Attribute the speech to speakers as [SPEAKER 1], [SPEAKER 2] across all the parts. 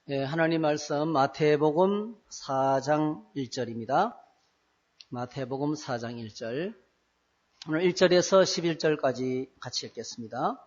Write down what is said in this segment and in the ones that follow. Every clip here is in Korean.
[SPEAKER 1] 하나님 말씀 마태복음 4장 1절입니다. 마태복음 4장 1절. 오늘 1절에서 11절까지 같이 읽겠습니다.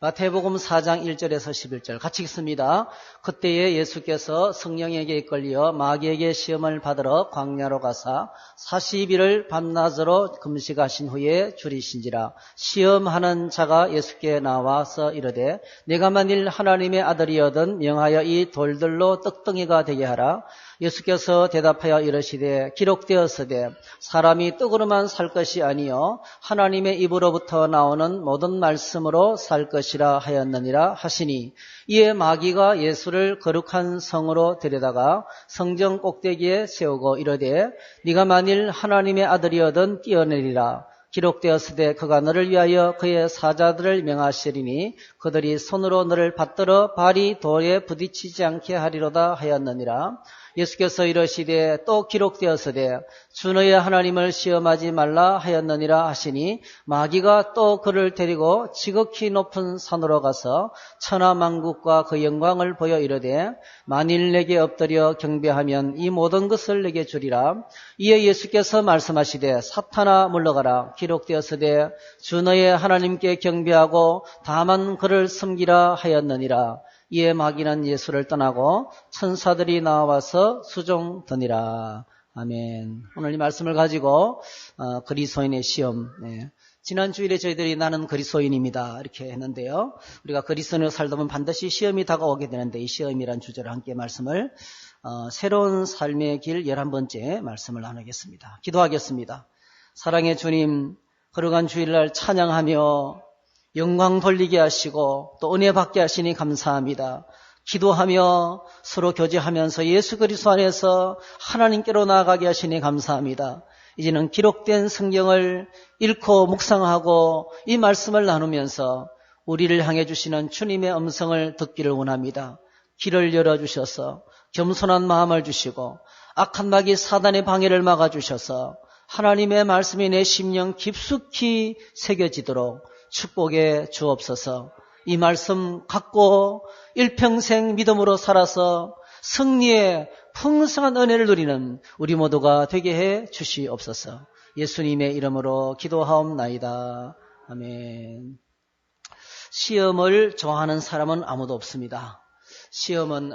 [SPEAKER 1] 마태복음 4장 1절에서 11절 같이 읽습니다. 그때에 예수께서 성령에게 이끌려 마귀에게 시험을 받으러 광야로 가사 40일을 밤낮으로 금식하신 후에 줄이신지라. 시험하는 자가 예수께 나와서 이르되 내가 만일 하나님의 아들이거든 명하여 이 돌들로 떡덩이가 되게 하라. 예수께서 대답하여 이르시되 기록되었으되 사람이 떡으로만 살 것이 아니요 하나님의 입으로부터 나오는 모든 말씀으로 살 것이라 하였느니라 하시니, 이에 마귀가 예수를 거룩한 성으로 데려다가 성전 꼭대기에 세우고 이르되 네가 만일 하나님의 아들이거든 뛰어내리라. 기록되었으되 그가 너를 위하여 그의 사자들을 명하시리니 그들이 손으로 너를 받들어 발이 돌에 부딪히지 않게 하리로다 하였느니라. 예수께서 이르시되 또 기록되었으되 주 너의 하나님을 시험하지 말라 하였느니라 하시니, 마귀가 또 그를 데리고 지극히 높은 산으로 가서 천하만국과 그 영광을 보여 이르되 만일 내게 엎드려 경배하면 이 모든 것을 내게 주리라. 이에 예수께서 말씀하시되 사탄아 물러가라. 기록되었으되 주 너의 하나님께 경배하고 다만 그를 섬기라 하였느니라. 이에 마귀는 예수를 떠나고 천사들이 나와서 수종더니라. 아멘. 오늘 이 말씀을 가지고 그리스도인의 시험. 지난 주일에 저희들이 나는 그리스도인입니다 이렇게 했는데요. 우리가 그리스도인으로 살다 보면 반드시 시험이 다가오게 되는데, 이 시험이란 주제로 함께 말씀을 새로운 삶의 길 11번째 말씀을 나누겠습니다. 기도하겠습니다. 사랑의 주님, 거룩한 주일날 찬양하며 영광 돌리게 하시고 또 은혜 받게 하시니 감사합니다. 기도하며 서로 교제하면서 예수 그리스도 안에서 하나님께로 나아가게 하시니 감사합니다. 이제는 기록된 성경을 읽고 묵상하고 이 말씀을 나누면서 우리를 향해 주시는 주님의 음성을 듣기를 원합니다. 길을 열어주셔서 겸손한 마음을 주시고 악한 마귀 사단의 방해를 막아주셔서 하나님의 말씀이 내 심령 깊숙이 새겨지도록 축복해 주옵소서. 이 말씀 갖고 일평생 믿음으로 살아서 승리의 풍성한 은혜를 누리는 우리 모두가 되게 해 주시옵소서. 예수님의 이름으로 기도하옵나이다. 아멘. 시험을 좋아하는 사람은 아무도 없습니다. 시험은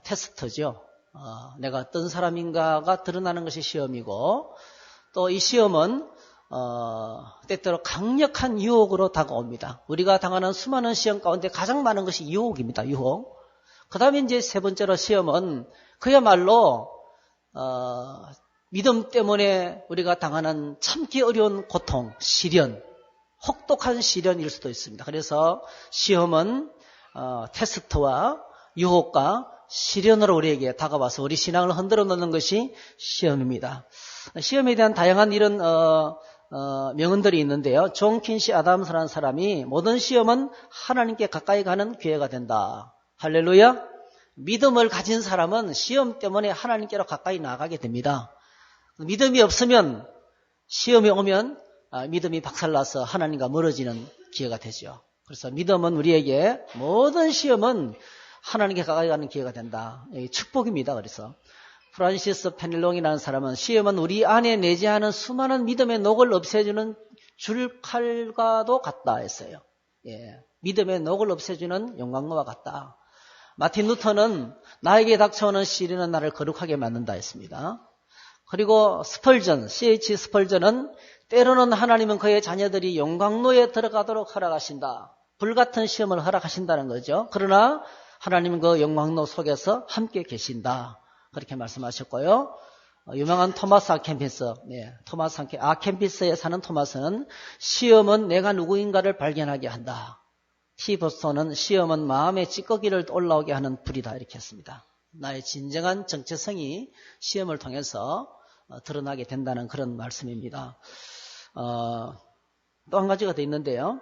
[SPEAKER 1] 테스트죠. 내가 어떤 사람인가가 드러나는 것이 시험이고, 또 이 시험은 때때로 강력한 유혹으로 다가옵니다. 우리가 당하는 수많은 시험 가운데 가장 많은 것이 유혹입니다. 유혹. 그 다음에 이제 세 번째로 시험은 그야말로 믿음 때문에 우리가 당하는 참기 어려운 고통, 시련, 혹독한 시련일 수도 있습니다. 그래서 시험은 테스트와 유혹과 시련으로 우리에게 다가와서 우리 신앙을 흔들어 놓는 것이 시험입니다. 시험에 대한 다양한 이런 명언들이 있는데요. 존 퀸시 아담스라는 사람이 모든 시험은 하나님께 가까이 가는 기회가 된다. 할렐루야. 믿음을 가진 사람은 시험 때문에 하나님께로 가까이 나가게 됩니다. 믿음이 없으면 시험이 오면 믿음이 박살나서 하나님과 멀어지는 기회가 되죠. 그래서 믿음은 우리에게 모든 시험은 하나님께 가까이 가는 기회가 된다. 축복입니다. 그래서 프란시스 페닐롱이라는 사람은 시험은 우리 안에 내재하는 수많은 믿음의 녹을 없애주는 줄칼과도 같다 했어요. 믿음의 녹을 없애주는 용광로와 같다. 마틴 루터는 나에게 닥쳐오는 시련은 나를 거룩하게 만든다 했습니다. 그리고 스펄전, C.H. 스펄전은 때로는 하나님은 그의 자녀들이 용광로에 들어가도록 허락하신다. 불같은 시험을 허락하신다는 거죠. 그러나 하나님은 그 용광로 속에서 함께 계신다. 그렇게 말씀하셨고요. 유명한 토마스 아켐피스, 아켐피스에 사는 토마스는 시험은 내가 누구인가를 발견하게 한다. T. 보스턴은 시험은 마음의 찌꺼기를 올라오게 하는 불이다. 이렇게 했습니다. 나의 진정한 정체성이 시험을 통해서 드러나게 된다는 그런 말씀입니다. 또 한 가지가 더 있는데요.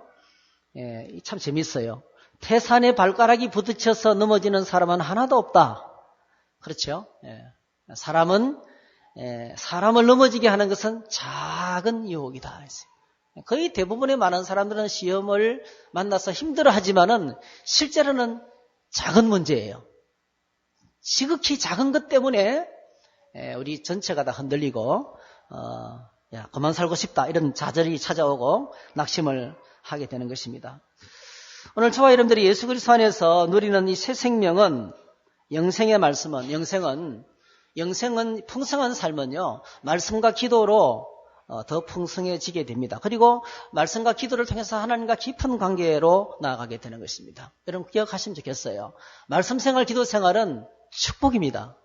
[SPEAKER 1] 참 재밌어요. 태산에 발가락이 부딪혀서 넘어지는 사람은 하나도 없다. 그렇죠? 사람을 넘어지게 하는 것은 작은 유혹이다. 거의 대부분의 많은 사람들은 시험을 만나서 힘들어하지만은 실제로는 작은 문제예요. 지극히 작은 것 때문에 우리 전체가 다 흔들리고 야, 그만 살고 싶다 이런 좌절이 찾아오고 낙심을 하게 되는 것입니다. 오늘 저와 여러분들이 예수 그리스도 안에서 누리는 이 새 생명은 영생의 말씀은 영생은 풍성한 삶은요 말씀과 기도로 더 풍성해지게 됩니다. 그리고 말씀과 기도를 통해서 하나님과 깊은 관계로 나아가게 되는 것입니다. 여러분 기억하시면 좋겠어요. 말씀 생활, 기도 생활은 축복입니다.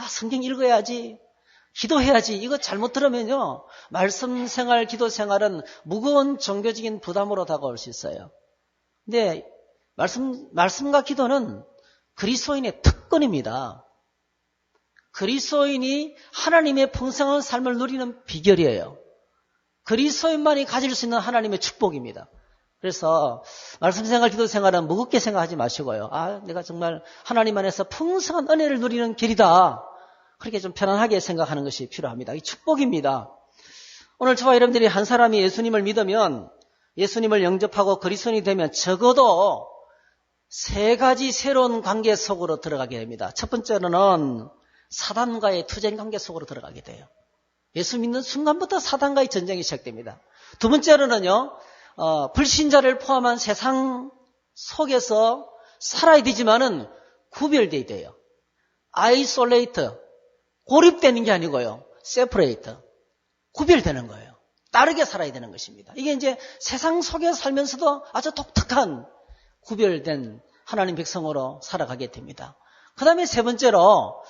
[SPEAKER 1] 성경 읽어야지, 기도해야지, 이거 잘못 들으면요 말씀 생활, 기도 생활은 무거운 종교적인 부담으로 다가올 수 있어요. 근데 말씀과 기도는 그리스도인의 특권입니다. 그리스도인이 하나님의 풍성한 삶을 누리는 비결이에요. 그리스도인만이 가질 수 있는 하나님의 축복입니다. 그래서 말씀 생활, 기도 생활은 무겁게 생각하지 마시고요. 내가 정말 하나님 안에서 풍성한 은혜를 누리는 길이다. 그렇게 좀 편안하게 생각하는 것이 필요합니다. 이 축복입니다. 오늘 저와 여러분들이 한 사람이 예수님을 믿으면, 예수님을 영접하고 그리스도인이 되면 적어도 3가지 새로운 관계 속으로 들어가게 됩니다. 첫 번째로는 사단과의 투쟁 관계 속으로 들어가게 돼요. 예수 믿는 순간부터 사단과의 전쟁이 시작됩니다. 두 번째로는요, 불신자를 포함한 세상 속에서 살아야 되지만은 구별돼야 돼요. 아이솔레이트, 고립되는 게 아니고요. 세퍼레이트, 구별되는 거예요. 다르게 살아야 되는 것입니다. 이게 이제 세상 속에 살면서도 아주 독특한 구별된 하나님 백성으로 살아가게 됩니다. 그 다음에 세 번째로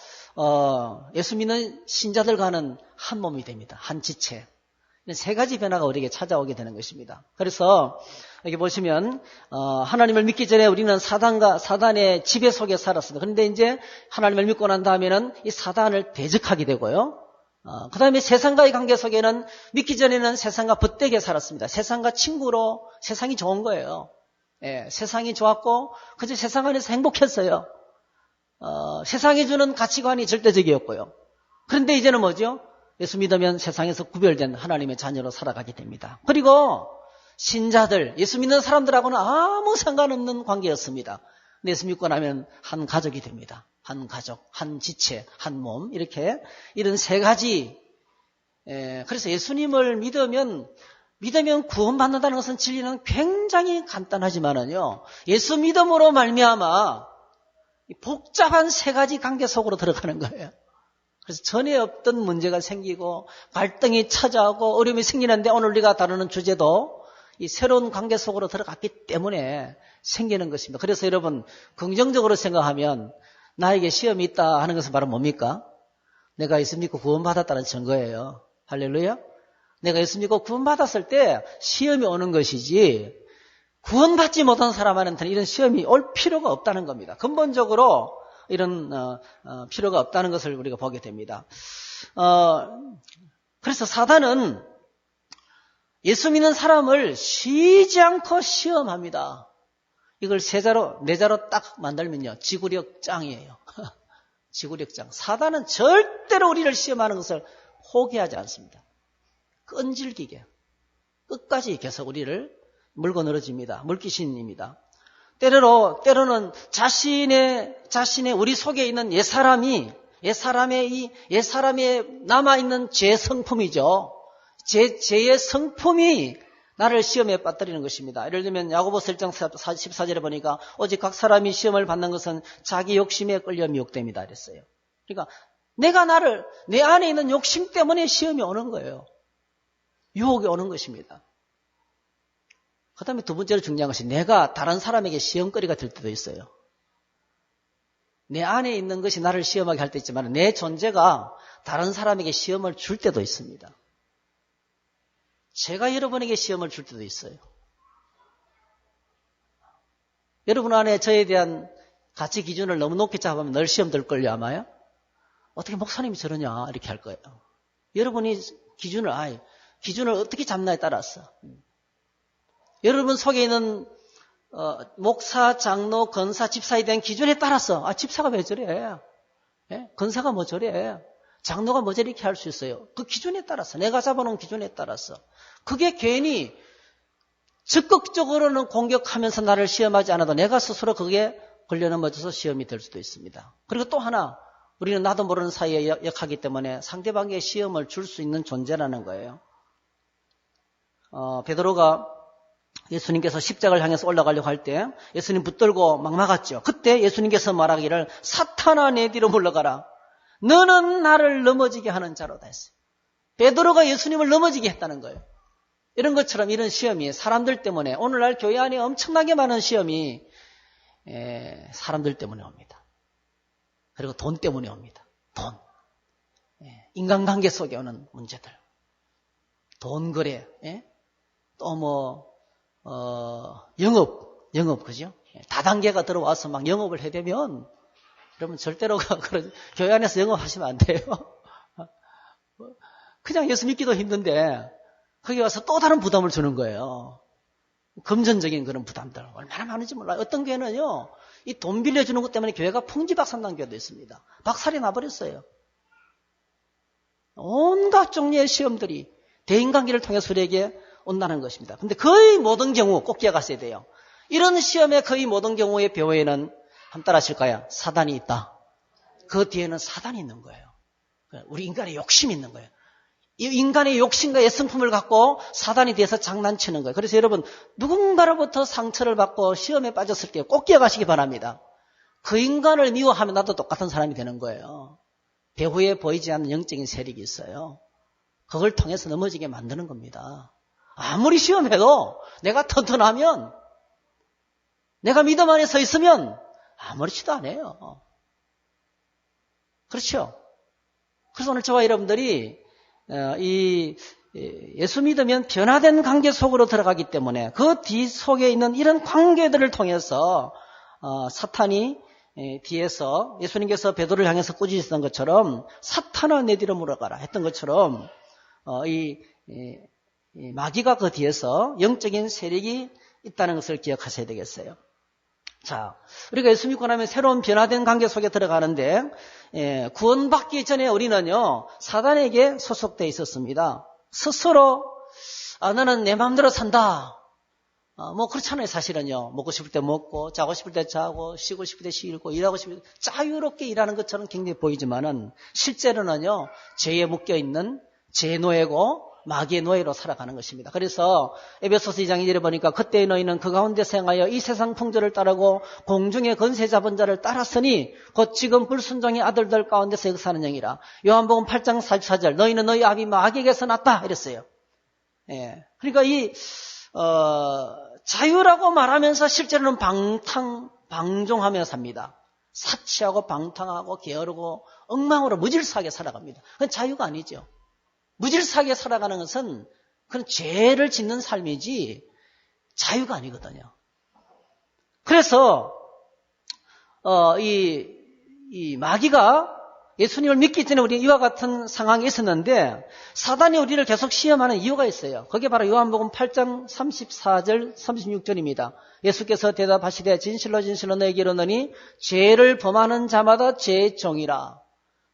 [SPEAKER 1] 예수 믿는 신자들과는 한 몸이 됩니다. 한 지체. 3가지 변화가 우리에게 찾아오게 되는 것입니다. 그래서 여기 보시면 하나님을 믿기 전에 우리는 사단의 지배 속에 살았습니다. 그런데 이제 하나님을 믿고 난 다음에는 이 사단을 대적하게 되고요. 그 다음에 세상과의 관계 속에는 믿기 전에는 세상과 벗되게 살았습니다. 세상과 친구로 세상이 좋은 거예요. 세상이 좋았고 그저 세상 안에서 행복했어요. 세상이 주는 가치관이 절대적이었고요. 그런데 이제는 뭐죠? 예수 믿으면 세상에서 구별된 하나님의 자녀로 살아가게 됩니다. 그리고 신자들, 예수 믿는 사람들하고는 아무 상관없는 관계였습니다. 근데 예수 믿고 나면 한 가족이 됩니다. 한 가족, 한 지체, 한 몸, 이렇게 이런 3가지. 그래서 예수님을 믿으면 구원받는다는 것은 진리는 굉장히 간단하지만은요, 예수 믿음으로 말미암아 복잡한 3가지 관계 속으로 들어가는 거예요. 그래서 전에 없던 문제가 생기고 갈등이 찾아오고 어려움이 생기는데 오늘 우리가 다루는 주제도 이 새로운 관계 속으로 들어갔기 때문에 생기는 것입니다. 그래서 여러분 긍정적으로 생각하면 나에게 시험이 있다 하는 것은 바로 뭡니까? 내가 예수 믿고 구원받았다는 증거예요. 할렐루야. 내가 예수 믿고 구원받았을 때 시험이 오는 것이지 구원받지 못한 사람한테는 이런 시험이 올 필요가 없다는 겁니다. 근본적으로 이런 필요가 없다는 것을 우리가 보게 됩니다. 그래서 사단은 예수 믿는 사람을 쉬지 않고 시험합니다. 이걸 4자로 딱 만들면요, 지구력장이에요. 지구력장. 사단은 절대로 우리를 시험하는 것을 포기하지 않습니다. 끈질기게 끝까지 계속 우리를 물고 늘어집니다. 물귀신입니다. 때로는 자신의 우리 속에 있는 옛사람에 남아있는 죄 성품이죠. 죄의 성품이 나를 시험에 빠뜨리는 것입니다. 예를 들면 야고보서 1장 14절에 보니까 오직 각 사람이 시험을 받는 것은 자기 욕심에 끌려 미혹됩니다. 그랬어요. 그러니까 내 안에 있는 욕심 때문에 시험이 오는 거예요. 유혹이 오는 것입니다. 그 다음에 두 번째로 중요한 것이 내가 다른 사람에게 시험거리가 될 때도 있어요. 내 안에 있는 것이 나를 시험하게 할 때 있지만 내 존재가 다른 사람에게 시험을 줄 때도 있습니다. 제가 여러분에게 시험을 줄 때도 있어요. 여러분 안에 저에 대한 가치 기준을 너무 높게 잡으면 늘 시험 들걸요 아마요? 어떻게 목사님이 저러냐 이렇게 할 거예요. 여러분이 기준을 어떻게 잡나에 따라서 여러분 속에 있는 목사, 장로, 권사, 집사에 대한 기준에 따라서 집사가 왜 저래? 건사가 뭐 저래? 장로가 뭐지 이렇게 할 수 있어요? 그 기준에 따라서, 내가 잡아놓은 기준에 따라서. 그게 괜히 적극적으로는 공격하면서 나를 시험하지 않아도 내가 스스로 그게 걸려넘어져서 시험이 될 수도 있습니다. 그리고 또 하나, 우리는 나도 모르는 사이에 역하기 때문에 상대방에게 시험을 줄 수 있는 존재라는 거예요. 베드로가 예수님께서 십자가를 향해서 올라가려고 할 때 예수님 붙들고 막 막았죠. 그때 예수님께서 말하기를 사탄아 내 뒤로 물러가라. 너는 나를 넘어지게 하는 자로다 했어요. 베드로가 예수님을 넘어지게 했다는 거예요. 이런 것처럼 이런 시험이 사람들 때문에, 오늘날 교회 안에 엄청나게 많은 시험이 사람들 때문에 옵니다. 그리고 돈 때문에 옵니다. 돈. 인간관계 속에 오는 문제들. 돈 거래. 또 영업, 그죠? 다단계가 들어와서 막 영업을 해대면, 여러분 절대로 교회 안에서 영업하시면 안 돼요. 그냥 예수 믿기도 힘든데, 거기 와서 또 다른 부담을 주는 거예요. 금전적인 그런 부담들. 얼마나 많은지 몰라요. 어떤 교회는요, 이 돈 빌려주는 것 때문에 교회가 풍지박산난 교회도 있습니다. 박살이 나버렸어요. 온갖 종류의 시험들이 대인관계를 통해서 우리에게 온다는 것입니다. 근데 거의 모든 경우 꼭 기억하셔야 돼요. 이런 시험의 거의 모든 경우의 배후에는 한번 따라하실까요? 사단이 있다. 그 뒤에는 사단이 있는 거예요. 우리 인간의 욕심이 있는 거예요. 이 인간의 욕심과 애성품을 갖고 사단이 뒤에서 장난치는 거예요. 그래서 여러분, 누군가로부터 상처를 받고 시험에 빠졌을 때 꼭 기억하시기 바랍니다. 그 인간을 미워하면 나도 똑같은 사람이 되는 거예요. 배후에 보이지 않는 영적인 세력이 있어요. 그걸 통해서 넘어지게 만드는 겁니다. 아무리 시험해도 내가 튼튼하면, 내가 믿음 안에 서 있으면 아무렇지도 않아요. 그렇죠? 그래서 오늘 저와 여러분들이 예수 믿으면 변화된 관계 속으로 들어가기 때문에 그 뒤 속에 있는 이런 관계들을 통해서 사탄이 뒤에서 예수님께서 베드로를 향해서 꾸짖으셨던 것처럼 사탄아 내 뒤로 물러가라 했던 것처럼 이 마귀가 그 뒤에서 영적인 세력이 있다는 것을 기억하셔야 되겠어요. 자, 우리가 예수 믿고 나면 새로운 변화된 관계 속에 들어가는데, 구원받기 전에 우리는요, 사단에게 소속되어 있었습니다. 스스로, 나는 내 마음대로 산다. 그렇잖아요, 사실은요. 먹고 싶을 때 먹고, 자고 싶을 때 자고, 쉬고 싶을 때 쉬고, 일하고 싶을 때 자유롭게 일하는 것처럼 굉장히 보이지만은, 실제로는요, 죄에 묶여있는 죄 노예고, 마귀의 노예로 살아가는 것입니다. 그래서 에베소서 2장 2절에 보니까 그때의 너희는 그 가운데 생하여 이 세상 풍조를 따르고 공중의 권세 잡은 자를 따랐으니 곧 지금 불순종의 아들들 가운데서 역사하는 영이라. 요한복음 8장 44절 너희는 너희 아비 마귀에게서 났다 이랬어요. 그러니까 이 자유라고 말하면서 실제로는 방종하며 삽니다. 사치하고 방탕하고 게으르고 엉망으로 무질서하게 살아갑니다. 그건 자유가 아니죠. 무질서하게 살아가는 것은 그런 죄를 짓는 삶이지 자유가 아니거든요. 그래서 이 마귀가 예수님을 믿기 전에 우리 이와 같은 상황이 있었는데 사단이 우리를 계속 시험하는 이유가 있어요. 그게 바로 요한복음 8장 34절 36절입니다. 예수께서 대답하시되 진실로 진실로 너에게 이르노니 죄를 범하는 자마다 죄의 종이라.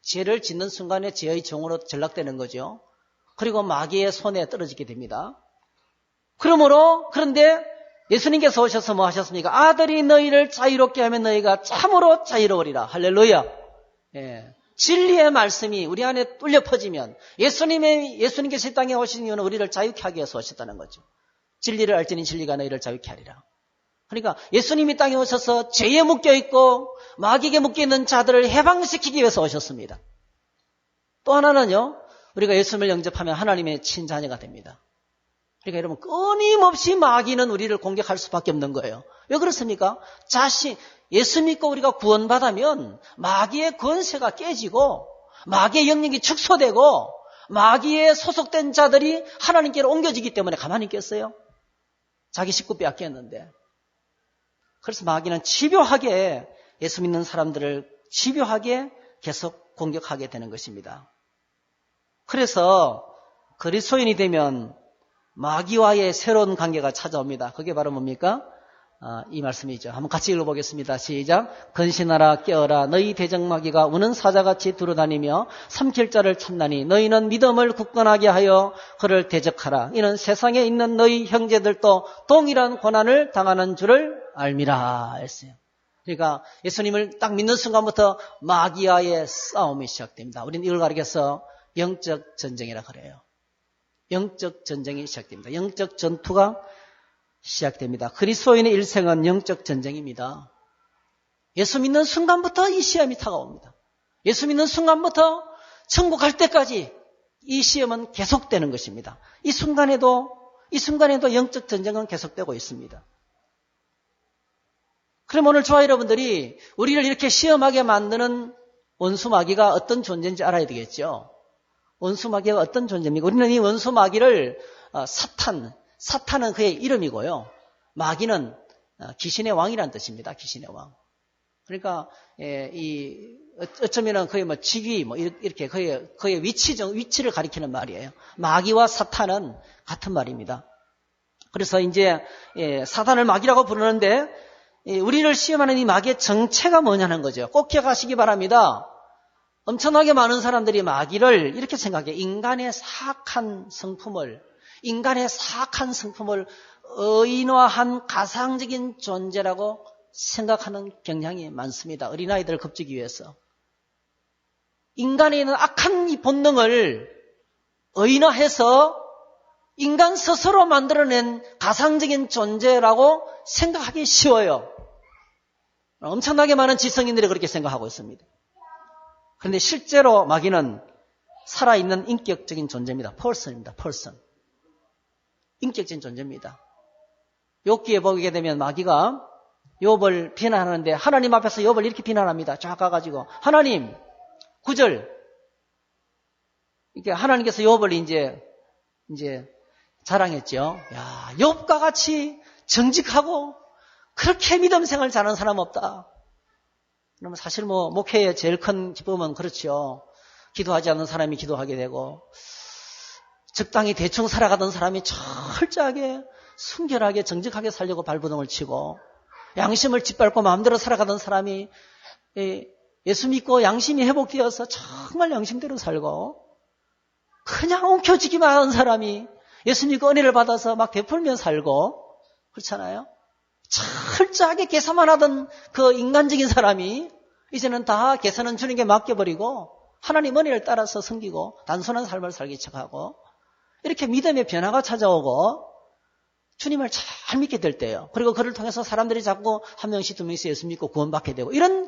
[SPEAKER 1] 죄를 짓는 순간에 죄의 종으로 전락되는 거죠. 그리고 마귀의 손에 떨어지게 됩니다. 그런데 예수님께서 오셔서 뭐 하셨습니까? 아들이 너희를 자유롭게 하면 너희가 참으로 자유로우리라. 할렐루야. 진리의 말씀이 우리 안에 뚫려 퍼지면 예수님께서 이 땅에 오신 이유는 우리를 자유케 하기 위해서 오셨다는 거죠. 진리를 알지니 진리가 너희를 자유케 하리라. 그러니까 예수님이 땅에 오셔서 죄에 묶여있고 마귀에게 묶여있는 자들을 해방시키기 위해서 오셨습니다. 또 하나는요. 우리가 예수님을 영접하면 하나님의 친자녀가 됩니다. 그러니까 여러분 끊임없이 마귀는 우리를 공격할 수밖에 없는 거예요. 왜 그렇습니까? 예수 믿고 우리가 구원받으면 마귀의 권세가 깨지고 마귀의 영역이 축소되고 마귀에 소속된 자들이 하나님께로 옮겨지기 때문에 가만히 있겠어요? 자기 식구 빼앗겼는데. 그래서 마귀는 집요하게 예수 믿는 사람들을 집요하게 계속 공격하게 되는 것입니다. 그래서 그리스도인이 되면 마귀와의 새로운 관계가 찾아옵니다. 그게 바로 뭡니까? 이 말씀이죠. 한번 같이 읽어보겠습니다. 시작. 근신하라 깨어라 너희 대적마귀가 우는 사자같이 두루다니며 삼킬 자를 찾나니 너희는 믿음을 굳건하게 하여 그를 대적하라. 이는 세상에 있는 너희 형제들도 동일한 고난을 당하는 줄을 알미라 했어요. 그러니까 예수님을 딱 믿는 순간부터 마귀와의 싸움이 시작됩니다. 우리는 이걸 가리켜서 영적 전쟁이라 그래요. 영적 전쟁이 시작됩니다. 영적 전투가 시작됩니다. 그리스도인의 일생은 영적 전쟁입니다. 예수 믿는 순간부터 이 시험이 다가옵니다. 예수 믿는 순간부터 천국 갈 때까지 이 시험은 계속되는 것입니다. 이 순간에도 영적 전쟁은 계속되고 있습니다. 그럼 오늘 저와 여러분들이 우리를 이렇게 시험하게 만드는 원수 마귀가 어떤 존재인지 알아야 되겠죠. 원수 마귀가 어떤 존재입니까? 우리는 이 원수 마귀를 사탄은 그의 이름이고요. 마귀는 귀신의 왕이라는 뜻입니다. 귀신의 왕. 그러니까 어쩌면은 그의 직위 이렇게 그의 위치를 가리키는 말이에요. 마귀와 사탄은 같은 말입니다. 그래서 이제 사탄을 마귀라고 부르는데 우리를 시험하는 이 마귀의 정체가 뭐냐는 거죠. 꼭 기억하시기 바랍니다. 엄청나게 많은 사람들이 마귀를 이렇게 생각해요. 인간의 사악한 성품을 의인화한 가상적인 존재라고 생각하는 경향이 많습니다. 어린아이들을 겁주기 위해서. 인간에 있는 악한 이 본능을 의인화해서 인간 스스로 만들어낸 가상적인 존재라고 생각하기 쉬워요. 엄청나게 많은 지성인들이 그렇게 생각하고 있습니다. 그런데 실제로 마귀는 살아있는 인격적인 존재입니다. 펄슨입니다. 펄슨. 인격적인 존재입니다. 욥기에 보게 되면 마귀가 욥을 비난하는데 하나님 앞에서 욥을 이렇게 비난합니다. 쫙 가가지고 하나님 9절 이렇게 하나님께서 욥을 이제 자랑했죠. 야, 욥과 같이 정직하고 그렇게 믿음 생활 잘하는 사람 없다. 그러면 사실 목회의 제일 큰 기쁨은 그렇죠. 기도하지 않는 사람이 기도하게 되고 적당히 대충 살아가던 사람이 철저하게 순결하게 정직하게 살려고 발버둥을 치고 양심을 짓밟고 마음대로 살아가던 사람이 예수 믿고 양심이 회복되어서 정말 양심대로 살고 그냥 엉켜지기만 하는 사람이 예수 믿고 은혜를 받아서 막 베풀며 살고 그렇잖아요. 철저하게 계산만 하던 그 인간적인 사람이 이제는 다 계산은 주님께 맡겨버리고 하나님 은혜를 따라서 섬기고 단순한 삶을 살기 시작하고 이렇게 믿음의 변화가 찾아오고 주님을 잘 믿게 될 때예요. 그리고 그를 통해서 사람들이 자꾸 한 명씩 두 명씩 예수 믿고 구원받게 되고 이런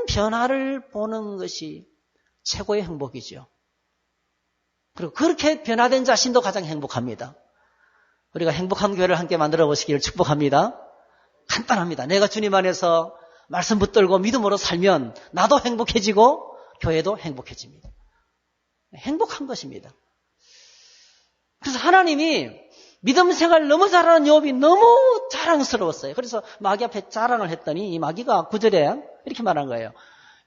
[SPEAKER 1] 변화를 보는 것이 최고의 행복이죠. 그리고 그렇게 변화된 자신도 가장 행복합니다. 우리가 행복한 교회를 함께 만들어 보시기를 축복합니다. 간단합니다. 내가 주님 안에서 말씀 붙들고 믿음으로 살면 나도 행복해지고 교회도 행복해집니다. 행복한 것입니다. 그래서 하나님이 믿음 생활 너무 잘하는 욥이 너무 자랑스러웠어요. 그래서 마귀 앞에 자랑을 했더니 이 마귀가 9절에 이렇게 말한 거예요.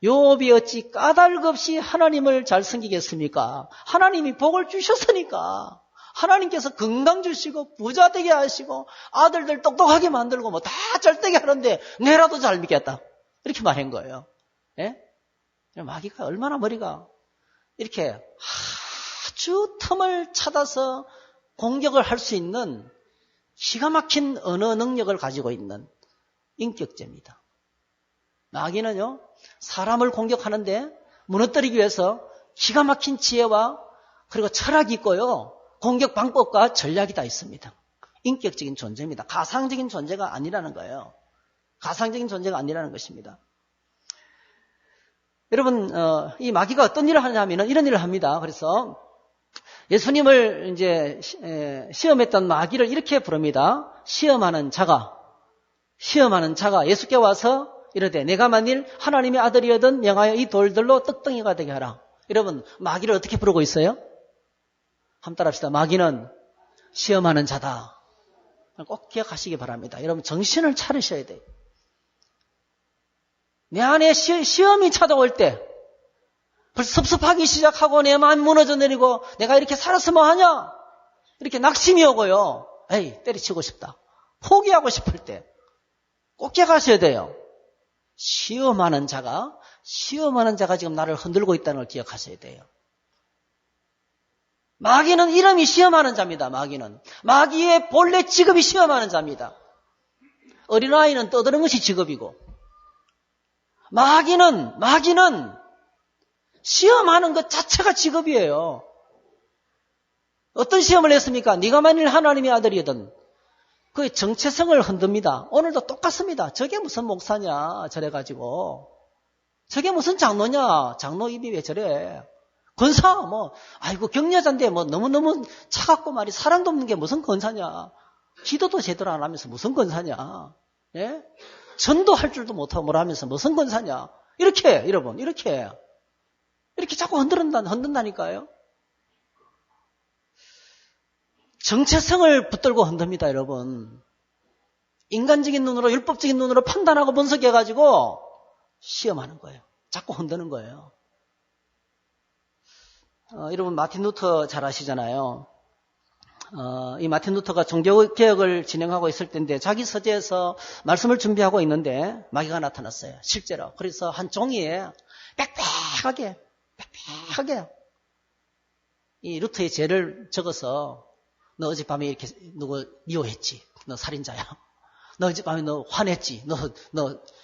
[SPEAKER 1] 욥이 어찌 까닭 없이 하나님을 잘 섬기겠습니까? 하나님이 복을 주셨으니까. 하나님께서 건강 주시고 부자 되게 하시고 아들들 똑똑하게 만들고 다 잘 되게 하는데 내라도 잘 믿겠다. 이렇게 말한 거예요. 예? 마귀가 얼마나 머리가 이렇게 아주 틈을 찾아서 공격을 할 수 있는 기가 막힌 언어 능력을 가지고 있는 인격체입니다. 마귀는요, 사람을 공격하는데 무너뜨리기 위해서 기가 막힌 지혜와 그리고 철학이 있고요. 공격 방법과 전략이 다 있습니다. 인격적인 존재입니다. 가상적인 존재가 아니라는 거예요. 가상적인 존재가 아니라는 것입니다. 여러분, 이 마귀가 어떤 일을 하냐면은 이런 일을 합니다. 그래서 예수님을 이제 시험했던 마귀를 이렇게 부릅니다. 시험하는 자가 예수께 와서 이르되 내가 만일 하나님의 아들이거든 명하여 이 돌들로 떡덩이가 되게 하라. 여러분, 마귀를 어떻게 부르고 있어요? 한번 따라합시다. 마귀는 시험하는 자다. 꼭 기억하시기 바랍니다. 여러분, 정신을 차리셔야 돼요. 내 안에 시험이 찾아올 때 벌써 섭섭하기 시작하고 내 마음이 무너져 내리고 내가 이렇게 살아서 뭐하냐? 이렇게 낙심이 오고요. 에이, 때려치고 싶다. 포기하고 싶을 때 꼭 기억하셔야 돼요. 시험하는 자가 지금 나를 흔들고 있다는 걸 기억하셔야 돼요. 마귀는 이름이 시험하는 자입니다. 마귀의 본래 직업이 시험하는 자입니다. 어린아이는 떠드는 것이 직업이고, 마귀는 시험하는 것 자체가 직업이에요. 어떤 시험을 했습니까? 네가 만일 하나님의 아들이든 그의 정체성을 흔듭니다. 오늘도 똑같습니다. 저게 무슨 목사냐 저래가지고, 저게 무슨 장로냐, 장로 입이 왜 저래, 권사 아이고 격려자인데 너무너무 차갑고 말이 사랑도 없는 게 무슨 권사냐, 기도도 제대로 안 하면서 무슨 권사냐, 예? 전도할 줄도 못하고 뭘 하면서 무슨 권사냐, 이렇게 여러분 이렇게 자꾸 흔든다니까요. 정체성을 붙들고 흔듭니다. 여러분, 인간적인 눈으로, 율법적인 눈으로 판단하고 분석해가지고 시험하는 거예요. 자꾸 흔드는 거예요. 여러분 마틴 루터 잘 아시잖아요. 이 마틴 루터가 종교개혁을 진행하고 있을 때인데 자기 서재에서 말씀을 준비하고 있는데 마귀가 나타났어요. 실제로. 그래서 한 종이에 빽빽하게 이 루터의 죄를 적어서, 너 어젯밤에 이렇게 누구 미워했지, 너 살인자야, 너 어젯밤에 너 화냈지, 너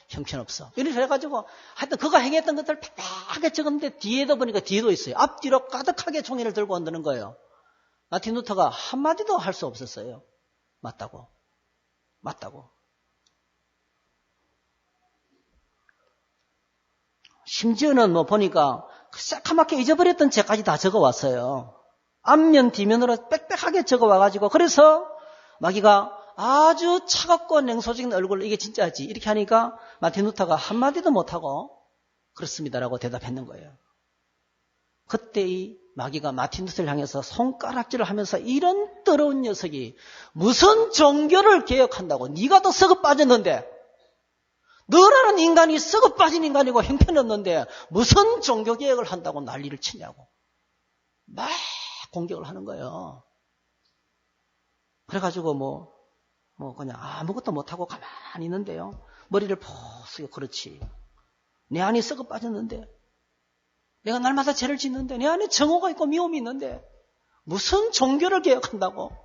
[SPEAKER 1] 형편없어, 이렇게 해가지고 하여튼 그가 행했던 것들을 빽빽하게 적었는데 뒤에도 보니까 뒤에도 있어요. 앞뒤로 가득하게 종이를 들고 온다는 거예요. 마틴 루터가 한마디도 할 수 없었어요. 맞다고. 심지어는 보니까 새카맣게 잊어버렸던 죄까지 다 적어왔어요. 앞면 뒤면으로 빽빽하게 적어와가지고, 그래서 마귀가 아주 차갑고 냉소적인 얼굴로 이게 진짜지 이렇게 하니까 마틴 루터가 한마디도 못하고 그렇습니다라고 대답했는 거예요. 그때 이 마귀가 마틴 루터를 향해서 손가락질을 하면서, 이런 더러운 녀석이 무슨 종교를 개혁한다고, 네가 더 썩어 빠졌는데, 너라는 인간이 썩어 빠진 인간이고 형편없는데 무슨 종교 개혁을 한다고 난리를 치냐고 막 공격을 하는 거예요. 그래가지고 그냥 아무것도 못하고 가만히 있는데요, 머리를 푹 숙여, 그렇지, 내 안이 썩어 빠졌는데, 내가 날마다 죄를 짓는데, 내 안에 정오가 있고 미움이 있는데 무슨 종교를 개혁한다고,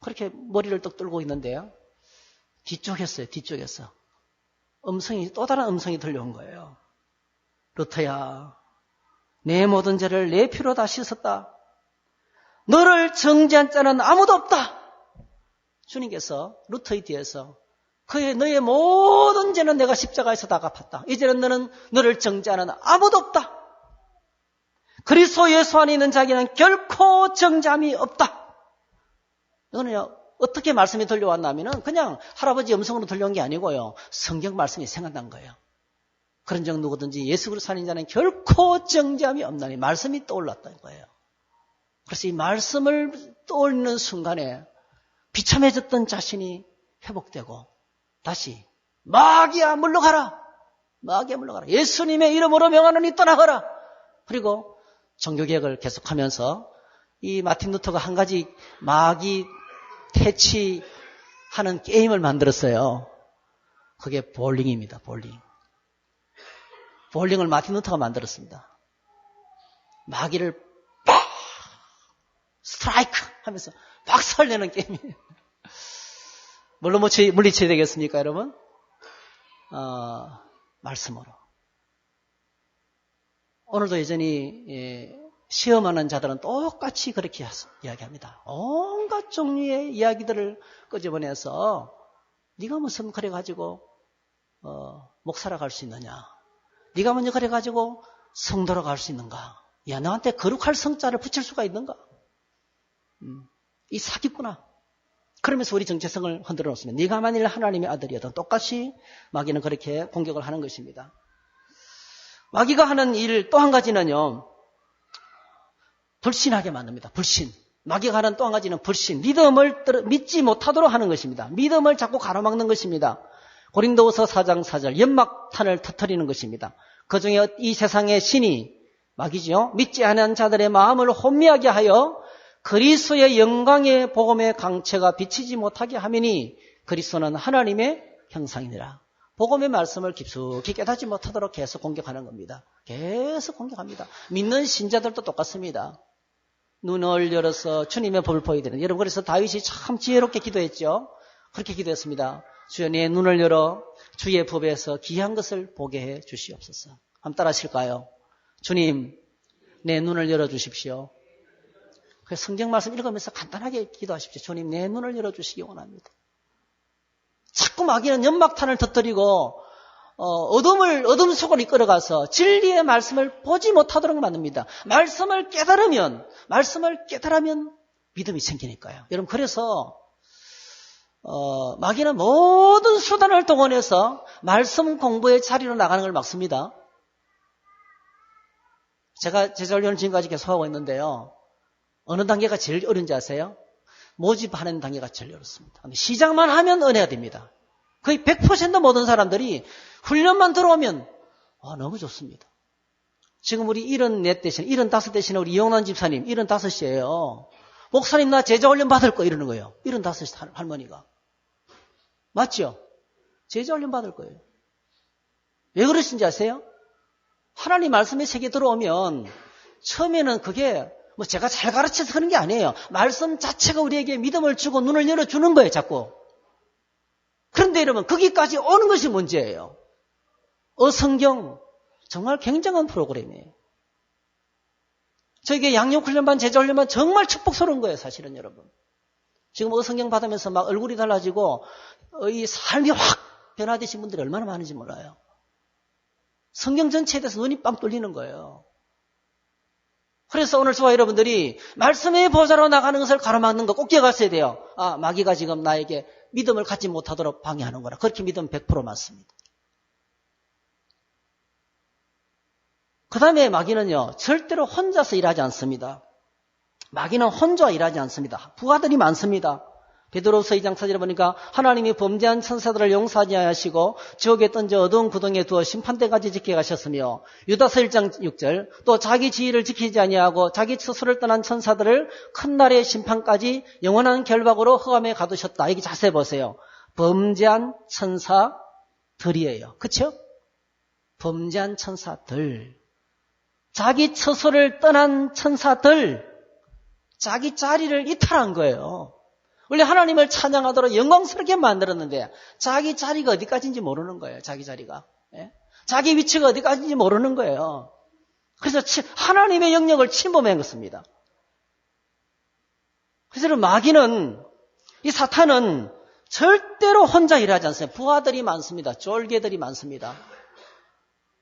[SPEAKER 1] 그렇게 머리를 떡 들고 있는데요, 뒤쪽에서 또 다른 음성이 들려온 거예요. 루터야, 내 모든 죄를 내 피로 다 씻었다. 너를 정죄한 자는 아무도 없다. 주님께서 루터의 뒤에서 너의 모든 죄는 내가 십자가에서 다 갚았다. 이제는 너를 정죄하는 아무도 없다. 그리스도 예수 안에 있는 자에게는 결코 정죄함이 없다. 이거는요, 어떻게 말씀이 들려왔냐면은 그냥 할아버지 음성으로 들려온 게 아니고요, 성경 말씀이 생각난 거예요. 그런즉 누구든지 예수 그리스도 안에 있는 자는 결코 정죄함이 없나니, 말씀이 떠올랐다는 거예요. 그래서 이 말씀을 떠올리는 순간에 비참해졌던 자신이 회복되고 다시 마귀야 물러가라, 예수님의 이름으로 명하노니 떠나가라. 그리고 종교개혁을 계속하면서 이 마틴 루터가 한 가지 마귀 퇴치하는 게임을 만들었어요. 그게 볼링입니다. 볼링을 마틴 루터가 만들었습니다. 마귀를 빡 스트라이크 하면서 박살내는 게임이에요. 뭘로 물리쳐야 되겠습니까, 여러분? 말씀으로. 오늘도 여전히 시험하는 자들은 똑같이 그렇게 이야기합니다. 온갖 종류의 이야기들을 끄집어내서 네가 무슨 그래가지고 목사라 갈 수 있느냐, 네가 먼저 그래가지고 성도로 갈 수 있는가, 야 너한테 거룩할 성자를 붙일 수가 있는가, 이 사기꾼아. 그러면서 우리 정체성을 흔들어 놓습니다. 네가 만일 하나님의 아들이어도 똑같이 마귀는 그렇게 공격을 하는 것입니다. 마귀가 하는 일 또 한 가지는요, 불신하게 만듭니다. 불신. 마귀가 하는 또 한 가지는 불신. 믿음을 믿지 못하도록 하는 것입니다. 믿음을 자꾸 가로막는 것입니다. 고린도후서 4장 4절 연막탄을 터뜨리는 것입니다. 그중에 이 세상의 신이 마귀죠. 믿지 않은 자들의 마음을 혼미하게 하여 그리스도의 영광의 복음의 강체가 비치지 못하게 하매니 그리스도는 하나님의 형상이니라. 복음의 말씀을 깊숙이 깨닫지 못하도록 계속 공격하는 겁니다. 계속 공격합니다. 믿는 신자들도 똑같습니다. 눈을 열어서 주님의 법을 보여야 되는. 여러분, 그래서 다윗이 참 지혜롭게 기도했죠. 그렇게 기도했습니다. 주여, 내 눈을 열어 주의 법에서 귀한 것을 보게 해 주시옵소서. 한번 따라 하실까요? 주님, 내 눈을 열어 주십시오. 그래서 성경 말씀 읽으면서 간단하게 기도하십시오. 주님, 내 눈을 열어 주시기 원합니다. 자꾸 마귀는 연막탄을 터뜨리고 어둠 속으로 이끌어가서 진리의 말씀을 보지 못하도록 만듭니다. 말씀을 깨달으면 믿음이 생기니까요. 여러분, 그래서 마귀는 모든 수단을 동원해서 말씀 공부의 자리로 나가는 걸 막습니다. 제가 제자훈련을 지금까지 계속하고 있는데요. 어느 단계가 제일 어려운지 아세요? 모집하는 단계가 제일 어렵습니다. 시작만 하면 은혜가 됩니다. 거의 100% 모든 사람들이 훈련만 들어오면 너무 좋습니다. 지금 우리 74 대신, 75 대신에 우리 이용란 집사님 75이에요. 목사님, 나 제자훈련 받을 거 이러는 거예요. 75 할머니가. 맞죠? 제자훈련 받을 거예요. 왜 그러신지 아세요? 하나님 말씀의 세계 들어오면 처음에는 그게 제가 잘 가르쳐서 그런 게 아니에요. 말씀 자체가 우리에게 믿음을 주고 눈을 열어주는 거예요, 자꾸. 그런데 여러분, 거기까지 오는 것이 문제예요. 어성경, 정말 굉장한 프로그램이에요. 저에게 양육훈련반, 제자훈련반 정말 축복스러운 거예요, 사실은 여러분. 지금 어성경 받으면서 막 얼굴이 달라지고 이 삶이 확 변화되신 분들이 얼마나 많은지 몰라요. 성경 전체에 대해서 눈이 빵 뚫리는 거예요. 그래서 오늘 저와 여러분들이 말씀의 보좌로 나가는 것을 가로막는 거 꼭 기억하셔야 돼요. 마귀가 지금 나에게 믿음을 갖지 못하도록 방해하는 거라. 그렇게 믿으면 100% 맞습니다. 그 다음에 마귀는요, 절대로 혼자서 일하지 않습니다. 마귀는 혼자 일하지 않습니다. 부하들이 많습니다. 베드로후서 2장 4절에 보니까 하나님이 범죄한 천사들을 용서하지 하시고 지옥에 던져 어두운 구덩이에 두어 심판대까지 지켜 가셨으며, 유다서 1장 6절 또 자기 지위를 지키지 아니하고 자기 스스로를 떠난 천사들을 큰 날의 심판까지 영원한 결박으로 흑암에 가두셨다. 이게 자세히 보세요. 범죄한 천사들이에요. 그렇죠? 범죄한 천사들, 자기 처소를 떠난 천사들, 자기 자리를 이탈한 거예요. 원래 하나님을 찬양하도록 영광스럽게 만들었는데 자기 자리가 어디까지인지 모르는 거예요. 자기 자리가. 예? 자기 위치가 어디까지인지 모르는 거예요. 그래서 하나님의 영역을 침범한 것입니다. 그래서 마귀는, 이 사탄은 절대로 혼자 일하지 않습니다. 부하들이 많습니다. 졸개들이 많습니다.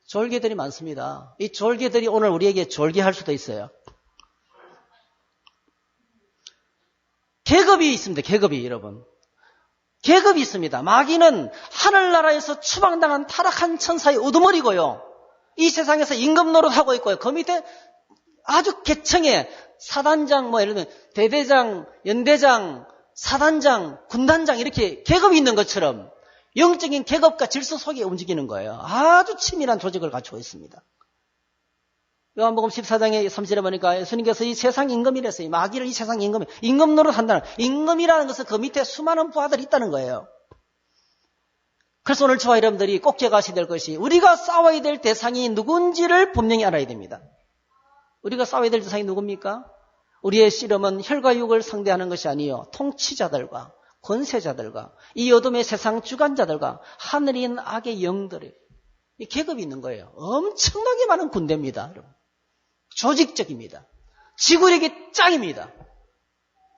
[SPEAKER 1] 졸개들이 많습니다. 이 졸개들이 오늘 우리에게 졸개할 수도 있어요. 계급이 있습니다. 계급이, 여러분. 계급이 있습니다. 마귀는 하늘나라에서 추방당한 타락한 천사의 우두머리고요. 이 세상에서 임금 노릇하고 있고요. 그 밑에 아주 계층의 사단장, 예를 들면 대대장, 연대장, 사단장, 군단장 이렇게 계급이 있는 것처럼 영적인 계급과 질서 속에 움직이는 거예요. 아주 치밀한 조직을 갖추고 있습니다. 요한복음 14장의 30절에 보니까 예수님께서 이 세상 임금이랬어요. 마귀를 이 세상 임금 노릇 한다는, 임금이라는 것은 그 밑에 수많은 부하들이 있다는 거예요. 그래서 오늘 저와 여러분들이 꼭 기억하셔야 될 것이, 우리가 싸워야 될 대상이 누군지를 분명히 알아야 됩니다. 우리가 싸워야 될 대상이 누굽니까? 우리의 씨름은 혈과 육을 상대하는 것이 아니요, 통치자들과 권세자들과 이 어둠의 세상 주관자들과 하늘에 있는 악의 영들이, 이 계급이 있는 거예요. 엄청나게 많은 군대입니다, 여러분. 조직적입니다. 지구력이 짱입니다.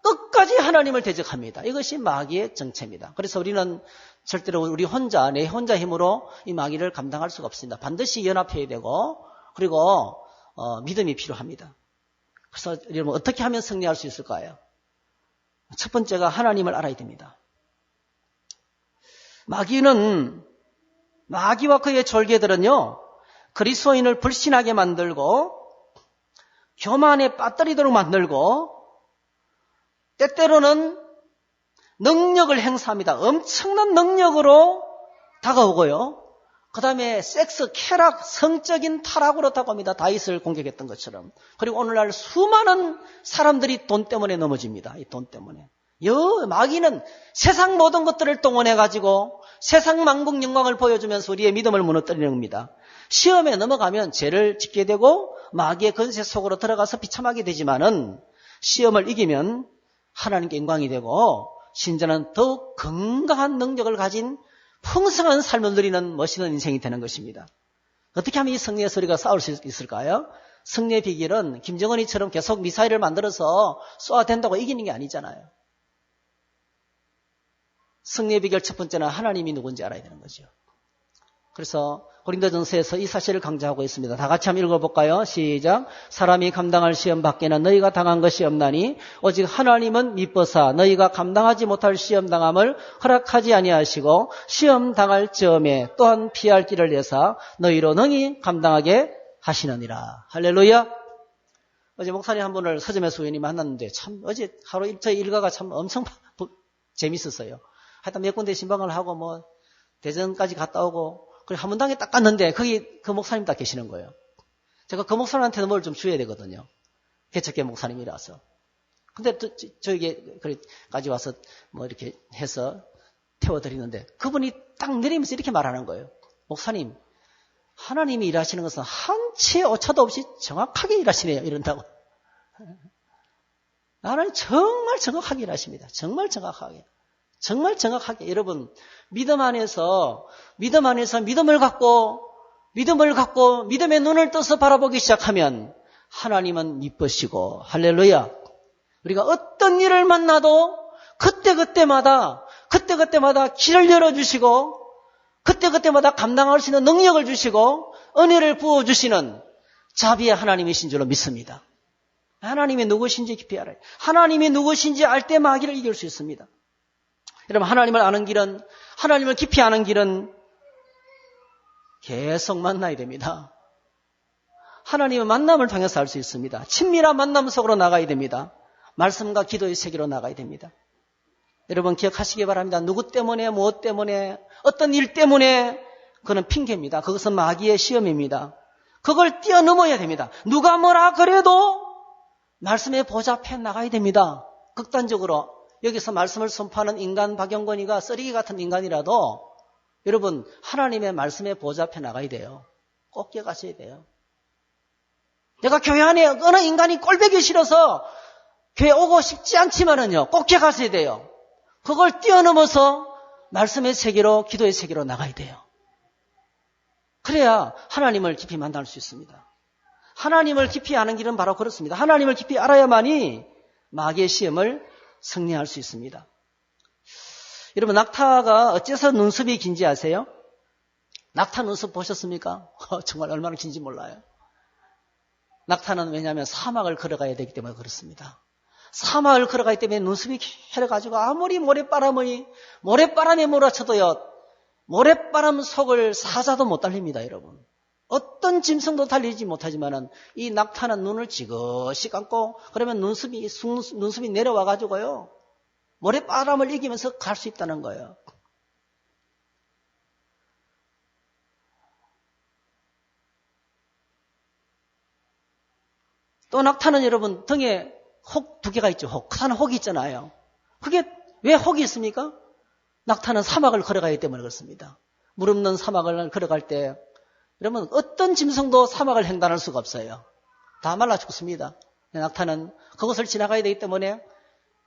[SPEAKER 1] 끝까지 하나님을 대적합니다. 이것이 마귀의 정체입니다. 그래서 우리는 절대로 우리 혼자, 내 혼자 힘으로 이 마귀를 감당할 수가 없습니다. 반드시 연합해야 되고, 그리고 믿음이 필요합니다. 그래서 여러분, 어떻게 하면 승리할 수 있을까요? 첫 번째가 하나님을 알아야 됩니다. 마귀와 그의 졸개들은요, 그리스도인을 불신하게 만들고 교만에 빠뜨리도록 만들고 때때로는 능력을 행사합니다. 엄청난 능력으로 다가오고요. 그 다음에 섹스, 쾌락, 성적인 타락으로 다가옵니다. 다윗을 공격했던 것처럼. 그리고 오늘날 수많은 사람들이 돈 때문에 넘어집니다. 이 돈 때문에. 마귀는 세상 모든 것들을 동원해가지고 세상 만국 영광을 보여주면서 우리의 믿음을 무너뜨리는 겁니다. 시험에 넘어가면 죄를 짓게 되고 마귀의 권세 속으로 들어가서 비참하게 되지만은 시험을 이기면 하나님께 영광이 되고 신자는 더욱 건강한 능력을 가진 풍성한 삶을 누리는 멋있는 인생이 되는 것입니다. 어떻게 하면 이 승리의 소리가 싸울 수 있을까요? 승리의 비결은 김정은이처럼 계속 미사일을 만들어서 쏘아댄다고 이기는 게 아니잖아요. 승리의 비결 첫 번째는 하나님이 누군지 알아야 되는 거죠. 그래서 고린도전서에서 이 사실을 강조하고 있습니다. 다 같이 한번 읽어볼까요? 시작. 사람이 감당할 시험 밖에는 너희가 당한 것이 없나니 오직 하나님은 미뻐사 너희가 감당하지 못할 시험 당함을 허락하지 아니하시고 시험 당할 즈음에 또한 피할 길을 내사 너희로 능히 감당하게 하시느니라. 할렐루야. 어제 목사님 한 분을 서점에서 우연히 만났는데 참 어제 하루 저희 일과가 참 엄청 재밌었어요. 하여튼 몇 군데 신방을 하고 뭐 대전까지 갔다 오고 그리고 한문당에 딱 갔는데 거기 그 목사님 딱 계시는 거예요. 제가 그 목사님한테는 뭘 좀 줘야 되거든요. 개척교 목사님이라서. 근데 저기까지 와서 뭐 이렇게 해서 태워드리는데 그분이 딱 내리면서 이렇게 말하는 거예요. 목사님, 하나님이 일하시는 것은 한치의 오차도 없이 정확하게 일하시네요. 이런다고. 하나님 정말 정확하게 일하십니다. 정말 정확하게. 정말 정확하게. 여러분, 믿음 안에서 믿음을 갖고 믿음의 눈을 떠서 바라보기 시작하면 하나님은 미쁘시고, 할렐루야. 우리가 어떤 일을 만나도 그때그때마다 길을 열어주시고, 그때그때마다 감당할 수 있는 능력을 주시고, 은혜를 부어주시는 자비의 하나님이신 줄로 믿습니다. 하나님이 누구신지 깊이 알아요. 하나님이 누구신지 알 때 마귀를 이길 수 있습니다. 여러분, 하나님을 깊이 아는 길은 계속 만나야 됩니다. 하나님의 만남을 통해서 알 수 있습니다. 친밀한 만남 속으로 나가야 됩니다. 말씀과 기도의 세계로 나가야 됩니다. 여러분 기억하시기 바랍니다. 누구 때문에, 무엇 때문에, 어떤 일 때문에 그건 핑계입니다. 그것은 마귀의 시험입니다. 그걸 뛰어넘어야 됩니다. 누가 뭐라 그래도 말씀의 보좌 앞에 나가야 됩니다. 극단적으로 여기서 말씀을 선포하는 인간 박영권이가 쓰레기 같은 인간이라도 여러분 하나님의 말씀의 보좌 앞에 나가야 돼요. 꼭 기억하셔야 돼요. 내가 교회 안에 어느 인간이 꼴보기 싫어서 교회 오고 싶지 않지만은요, 꼭 기억하셔야 돼요. 그걸 뛰어넘어서 말씀의 세계로, 기도의 세계로 나가야 돼요. 그래야 하나님을 깊이 만날 수 있습니다. 하나님을 깊이 아는 길은 바로 그렇습니다. 하나님을 깊이 알아야만이 마귀의 시험을 승리할 수 있습니다. 여러분, 낙타가 어째서 눈썹이 긴지 아세요? 낙타 눈썹 보셨습니까? 정말 얼마나 긴지 몰라요. 낙타는 왜냐하면 사막을 걸어가야 되기 때문에 그렇습니다. 사막을 걸어가기 때문에 눈썹이 길어가지고 아무리 모래바람에 몰아쳐도요, 모래바람 속을 사자도 못 달립니다, 여러분. 어떤 짐승도 달리지 못하지만은 이 낙타는 눈을 지그시 감고 그러면 눈썹이 내려와가지고요, 모래바람을 이기면서 갈 수 있다는 거예요. 또 낙타는 여러분 등에 혹 2개가 있죠. 큰 혹이 있잖아요. 그게 왜 혹이 있습니까? 낙타는 사막을 걸어가기 때문에 그렇습니다. 물 없는 사막을 걸어갈 때 여러분 어떤 짐승도 사막을 횡단할 수가 없어요. 다 말라 죽습니다. 낙타는 그것을 지나가야 되기 때문에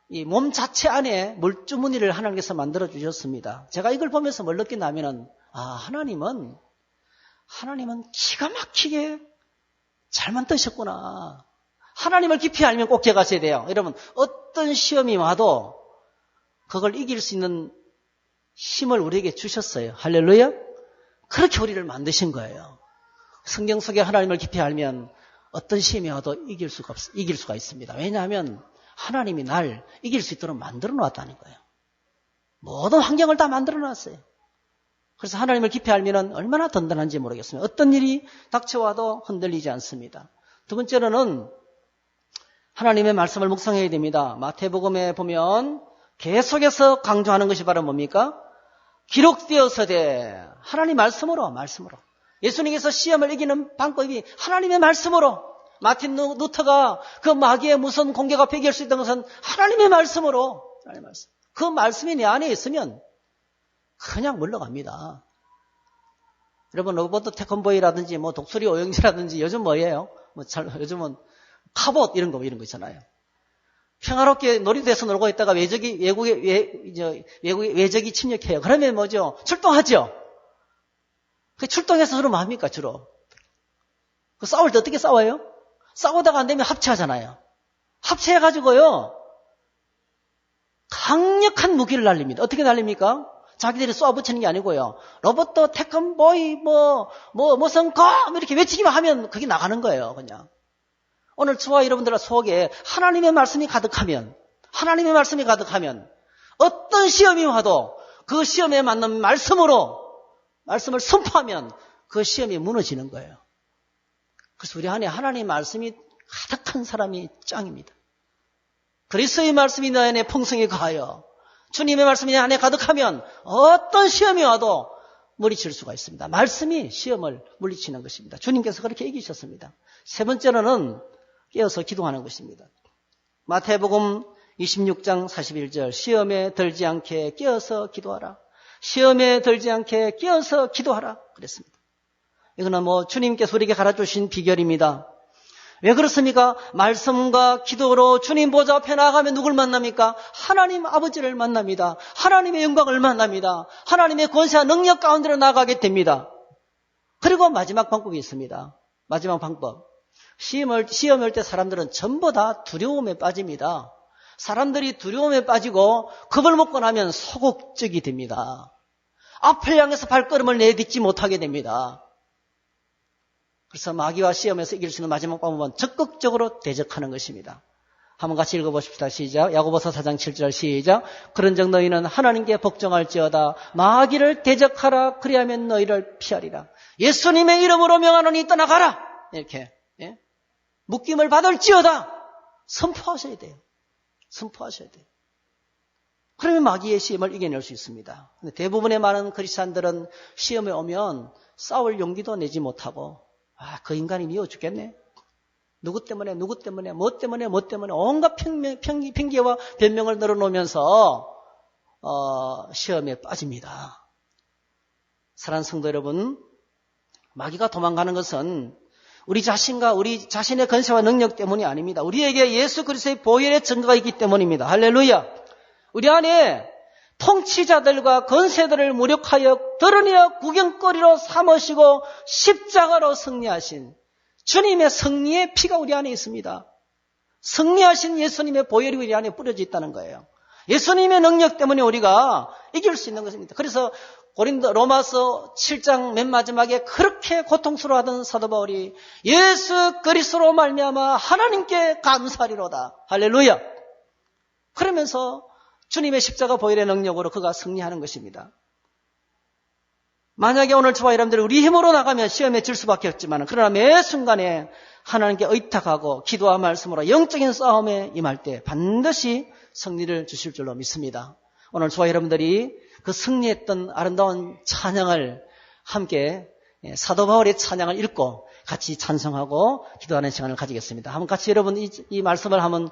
[SPEAKER 1] 이 몸 자체 안에 물주머니를 하나님께서 만들어 주셨습니다. 제가 이걸 보면서 뭘 느끼냐면은 하나님은 기가 막히게 잘 만드셨구나. 하나님을 깊이 알면 꼭 기억하셔야 돼요. 여러분, 어떤 시험이 와도 그걸 이길 수 있는 힘을 우리에게 주셨어요. 할렐루야. 그렇게 우리를 만드신 거예요. 성경 속에 하나님을 깊이 알면 어떤 시험이 와도 이길 수가 있습니다. 왜냐하면 하나님이 날 이길 수 있도록 만들어 놨다는 거예요. 모든 환경을 다 만들어 놨어요. 그래서 하나님을 깊이 알면 얼마나 든든한지 모르겠습니다. 어떤 일이 닥쳐와도 흔들리지 않습니다. 두 번째로는 하나님의 말씀을 묵상해야 됩니다. 마태복음에 보면 계속해서 강조하는 것이 바로 뭡니까? 기록되어서되 하나님 말씀으로. 예수님께서 시험을 이기는 방법이 하나님의 말씀으로. 마틴 루터가 그 마귀의 무서운 공격 앞에 이길 수 있던 것은 하나님의 말씀으로. 하나님의 말씀. 그 말씀이 내 안에 있으면 그냥 물러갑니다. 여러분, 로버트 태권보이라든지, 독수리 오영지라든지, 요즘 뭐예요? 요즘은 카봇 이런 거 있잖아요. 평화롭게 놀이터에서 놀고 있다가 외적이 침략해요. 그러면 뭐죠? 출동하죠? 출동해서 주로 뭐 합니까, 주로? 싸울 때 어떻게 싸워요? 싸우다가 안 되면 합체하잖아요. 합체해가지고요, 강력한 무기를 날립니다. 어떻게 날립니까? 자기들이 쏘아붙이는 게 아니고요. 로버트 태권보이, 무슨 검, 이렇게 외치기만 하면 그게 나가는 거예요, 그냥. 오늘 저와 여러분들 속에 하나님의 말씀이 가득하면, 어떤 시험이 와도 그 시험에 맞는 말씀을 선포하면 그 시험이 무너지는 거예요. 그래서 우리 안에 하나님의 말씀이 가득한 사람이 짱입니다. 그리스도의 말씀이 내 안에 풍성히 가하여 주님의 말씀이 내 안에 가득하면 어떤 시험이 와도 물리칠 수가 있습니다. 말씀이 시험을 물리치는 것입니다. 주님께서 그렇게 얘기하셨습니다. 세 번째로는 깨어서 기도하는 것입니다. 마태복음 26장 41절 시험에 들지 않게 깨어서 기도하라. 시험에 들지 않게 깨어서 기도하라 그랬습니다. 이거는 주님께서 우리에게 가르쳐주신 비결입니다. 왜 그렇습니까? 말씀과 기도로 주님 보좌 앞에 나아가면 누굴 만납니까? 하나님 아버지를 만납니다. 하나님의 영광을 만납니다. 하나님의 권세와 능력 가운데로 나아가게 됩니다. 그리고 마지막 방법이 있습니다. 마지막 방법. 시험할 때 사람들은 전부 다 두려움에 빠집니다. 사람들이 두려움에 빠지고 겁을 먹고 나면 소극적이 됩니다. 앞을 향해서 발걸음을 내딛지 못하게 됩니다. 그래서 마귀와 시험에서 이길 수 있는 마지막 방법은 적극적으로 대적하는 것입니다. 한번 같이 읽어보십시다. 시작. 야고보서 4장 7절 시작. 그런즉 너희는 하나님께 복종할지어다. 마귀를 대적하라. 그리하면 너희를 피하리라. 예수님의 이름으로 명하노니 떠나가라. 이렇게 묶임을 받을지어다. 선포하셔야 돼요. 그러면 마귀의 시험을 이겨낼 수 있습니다. 근데 대부분의 많은 크리스찬들은 시험에 오면 싸울 용기도 내지 못하고 그 인간이 미워 죽겠네. 누구 때문에 뭐 때문에 온갖 핑계와 변명을 늘어놓으면서 시험에 빠집니다. 사랑하는 성도 여러분, 마귀가 도망가는 것은 우리 자신과 우리 자신의 권세와 능력 때문이 아닙니다. 우리에게 예수 그리스도의 보혈의 증거가 있기 때문입니다. 할렐루야. 우리 안에 통치자들과 권세들을 무력하여 드러내어 구경거리로 삼으시고 십자가로 승리하신 주님의 승리의 피가 우리 안에 있습니다. 승리하신 예수님의 보혈이 우리 안에 뿌려져 있다는 거예요. 예수님의 능력 때문에 우리가 이길 수 있는 것입니다. 그래서 로마서 7장 맨 마지막에 그렇게 고통스러워하던 사도 바울이 예수 그리스도로 말미암아 하나님께 감사리로다. 할렐루야. 그러면서 주님의 십자가 보혈의 능력으로 그가 승리하는 것입니다. 만약에 오늘 저와 여러분들이 우리 힘으로 나가면 시험에 질 수밖에 없지만 그러나 매 순간에 하나님께 의탁하고 기도와 말씀으로 영적인 싸움에 임할 때 반드시 승리를 주실 줄로 믿습니다. 오늘 저와 여러분들이 그 승리했던 아름다운 찬양을 함께 사도 바울의 찬양을 읽고 같이 찬송하고 기도하는 시간을 가지겠습니다. 한번 같이 여러분 이 말씀을 한번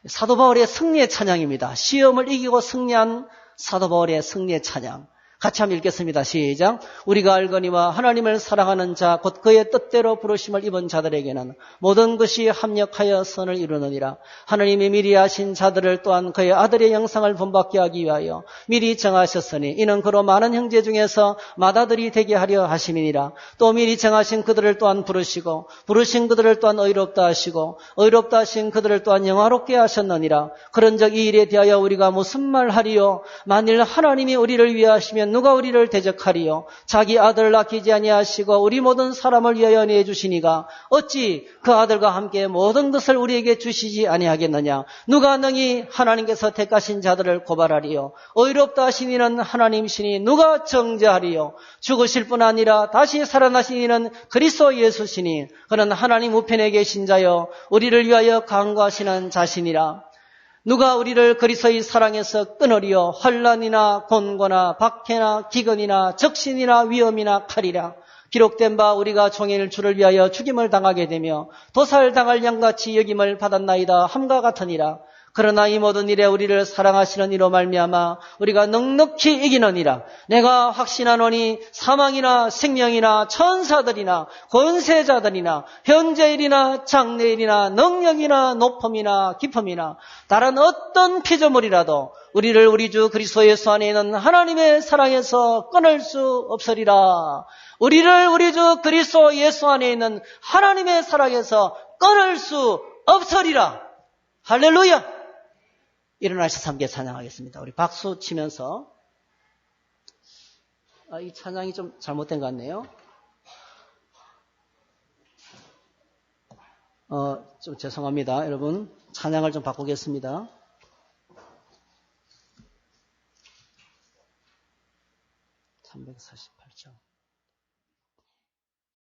[SPEAKER 1] 사도 바울의 승리의 찬양입니다. 시험을 이기고 승리한 사도 바울의 승리의 찬양. 같이 한번 읽겠습니다. 시작. 우리가 알거니와 하나님을 사랑하는 자 곧 그의 뜻대로 부르심을 입은 자들에게는 모든 것이 합력하여 선을 이루느니라. 하나님이 미리 하신 자들을 또한 그의 아들의 영상을 본받게 하기 위하여 미리 정하셨으니 이는 그로 많은 형제 중에서 맏아들이 되게 하려 하심이니라. 또 미리 정하신 그들을 또한 부르시고 부르신 그들을 또한 의롭다 하시고 의롭다 하신 그들을 또한 영화롭게 하셨느니라. 그런즉 이 일에 대하여 우리가 무슨 말 하리요? 만일 하나님이 우리를 위하시면 누가 우리를 대적하리요? 자기 아들을 아끼지 아니하시고 우리 모든 사람을 위하여 내주시니가 어찌 그 아들과 함께 모든 것을 우리에게 주시지 아니하겠느냐? 누가 능히 하나님께서 택하신 자들을 고발하리요? 의롭다 하신 이는 하나님이시니 누가 정죄하리요? 죽으실 뿐 아니라 다시 살아나신 이는 그리스도 예수시니 그는 하나님 우편에 계신 자요 우리를 위하여 간구하시는 자신이라. 누가 우리를 그리스도의 사랑에서 끊으리요? 환난이나 곤고나 박해나 기근이나 적신이나 위험이나 칼이라. 기록된 바 우리가 종일 주를 위하여 죽임을 당하게 되며 도살당할 양같이 여김을 받았나이다 함과 같으니라. 그러나 이 모든 일에 우리를 사랑하시는 이로 말미암아 우리가 넉넉히 이기느니라. 내가 확신하노니 사망이나 생명이나 천사들이나 권세자들이나 현재일이나 장래일이나 능력이나 높음이나 깊음이나 다른 어떤 피조물이라도 우리를 우리 주 그리스도 예수 안에 있는 하나님의 사랑에서 끊을 수 없으리라. 우리를 우리 주 그리스도 예수 안에 있는 하나님의 사랑에서 끊을 수 없으리라. 할렐루야. 일어나셔서 함께 찬양하겠습니다. 우리 박수 치면서. 이 찬양이 좀 잘못된 것 같네요. 좀 죄송합니다. 여러분, 찬양을 좀 바꾸겠습니다. 348장.